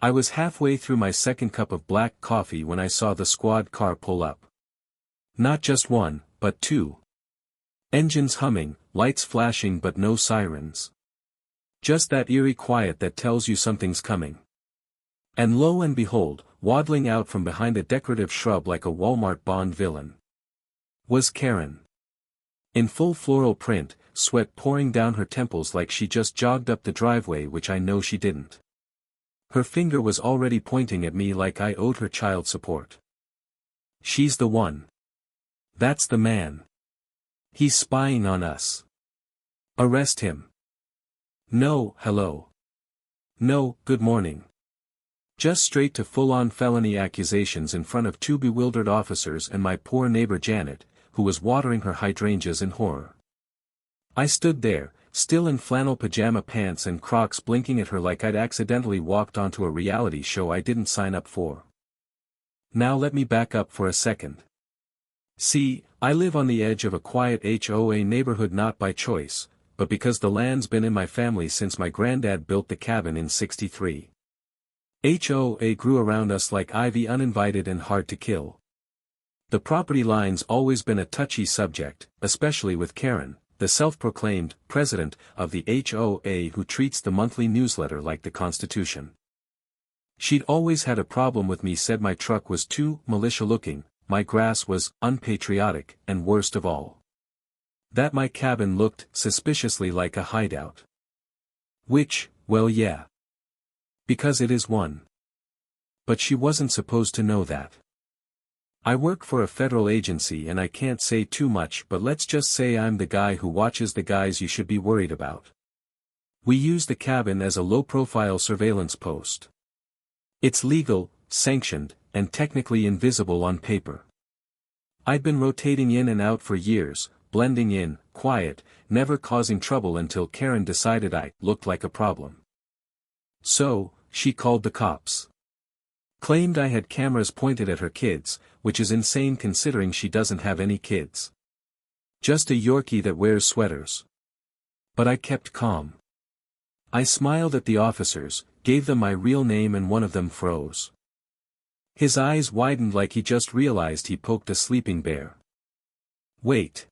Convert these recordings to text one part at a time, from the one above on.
I was halfway through my second cup of black coffee when I saw the squad car pull up. Not just one, but two. Engines humming, lights flashing but no sirens. Just that eerie quiet that tells you something's coming. And lo and behold, waddling out from behind a decorative shrub like a Walmart Bond villain, was Karen. In full floral print, sweat pouring down her temples like she just jogged up the driveway, which I know she didn't. Her finger was already pointing at me like I owed her child support. She's the one. That's the man. He's spying on us. Arrest him. No, hello. No, good morning. Just straight to full-on felony accusations in front of two bewildered officers and my poor neighbor Janet, who was watering her hydrangeas in horror. I stood there, still in flannel pajama pants and Crocs, blinking at her like I'd accidentally walked onto a reality show I didn't sign up for. Now let me back up for a second. See, I live on the edge of a quiet HOA neighborhood not by choice, but because the land's been in my family since my granddad built the cabin in '63. HOA grew around us like ivy, uninvited and hard to kill. The property line's always been a touchy subject, especially with Karen, the self-proclaimed president of the HOA who treats the monthly newsletter like the Constitution. She'd always had a problem with me, said my truck was too militia-looking, my grass was unpatriotic, and worst of all, that my cabin looked suspiciously like a hideout. Which, well, yeah. Because it is one. But she wasn't supposed to know that. I work for a federal agency and I can't say too much, but let's just say I'm the guy who watches the guys you should be worried about. We use the cabin as a low-profile surveillance post. It's legal, sanctioned, and technically invisible on paper. I'd been rotating in and out for years, blending in, quiet, never causing trouble until Karen decided I looked like a problem. So, she called the cops. Claimed I had cameras pointed at her kids, which is insane considering she doesn't have any kids. Just a Yorkie that wears sweaters. But I kept calm. I smiled at the officers, gave them my real name, and one of them froze. His eyes widened like he just realized he poked a sleeping bear. Wait.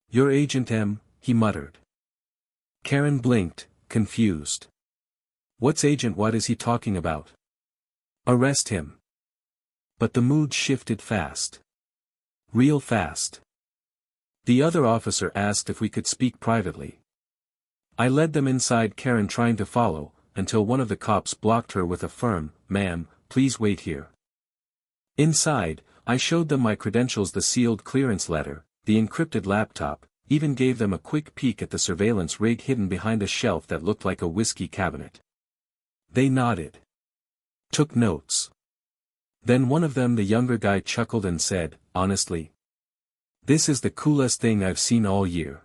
You're Agent M, he muttered. Karen blinked, confused. What's Agent? What is he talking about? Arrest him. But the mood shifted fast. Real fast. The other officer asked if we could speak privately. I led them inside, Karen trying to follow, until one of the cops blocked her with a firm, "Ma'am, please wait here." Inside, I showed them my credentials, the sealed clearance letter, the encrypted laptop, even gave them a quick peek at the surveillance rig hidden behind a shelf that looked like a whiskey cabinet. They nodded. Took notes. Then one of them, the younger guy, chuckled and said, "Honestly, this is the coolest thing I've seen all year."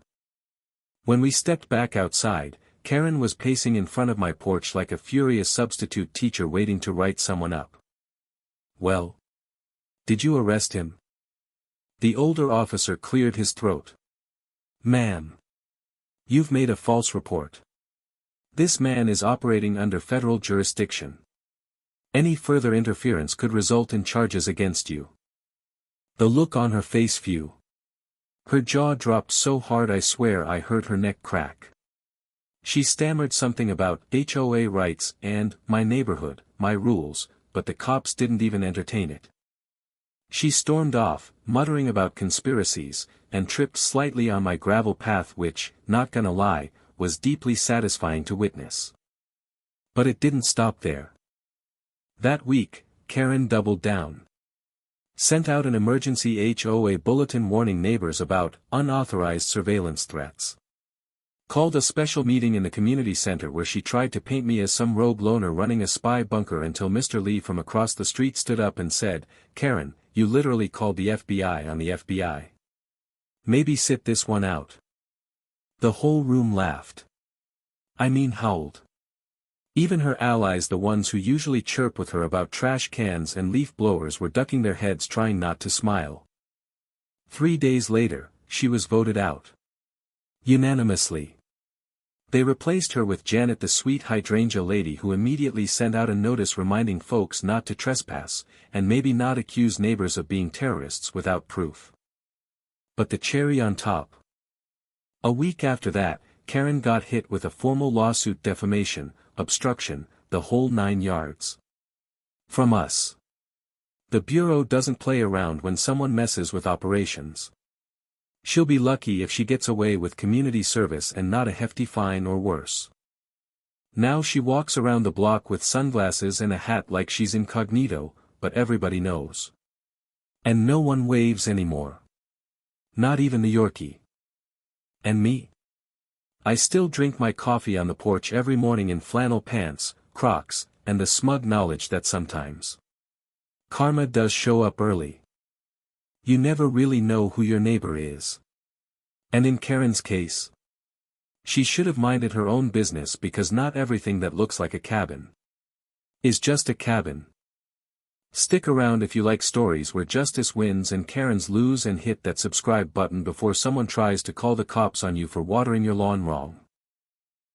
When we stepped back outside, Karen was pacing in front of my porch like a furious substitute teacher waiting to write someone up. "Well, did you arrest him?" The older officer cleared his throat. "Ma'am, you've made a false report. This man is operating under federal jurisdiction. Any further interference could result in charges against you." The look on her face flew. Her jaw dropped so hard I swear I heard her neck crack. She stammered something about HOA rights and my neighborhood, my rules, but the cops didn't even entertain it. She stormed off, muttering about conspiracies, and tripped slightly on my gravel path, which, not gonna lie, was deeply satisfying to witness. But it didn't stop there. That week, Karen doubled down. Sent out an emergency HOA bulletin warning neighbors about unauthorized surveillance threats. Called a special meeting in the community center where she tried to paint me as some rogue loner running a spy bunker until Mr. Lee from across the street stood up and said, "Karen, you literally called the FBI on the FBI. Maybe sit this one out." The whole room laughed. I mean howled. Even her allies, the ones who usually chirp with her about trash cans and leaf blowers, were ducking their heads trying not to smile. 3 days later, she was voted out. Unanimously. They replaced her with Janet, the sweet hydrangea lady who immediately sent out a notice reminding folks not to trespass, and maybe not accuse neighbors of being terrorists without proof. But the cherry on top. A week after that, Karen got hit with a formal lawsuit, defamation, obstruction, the whole 9 yards. From us. The Bureau doesn't play around when someone messes with operations. She'll be lucky if she gets away with community service and not a hefty fine or worse. Now she walks around the block with sunglasses and a hat like she's incognito, but everybody knows. And no one waves anymore. Not even the Yorkie. And me? I still drink my coffee on the porch every morning in flannel pants, Crocs, and the smug knowledge that sometimes karma does show up early. You never really know who your neighbor is. And in Karen's case, she should have minded her own business, because not everything that looks like a cabin is just a cabin. Stick around if you like stories where justice wins and Karens lose, and hit that subscribe button before someone tries to call the cops on you for watering your lawn wrong.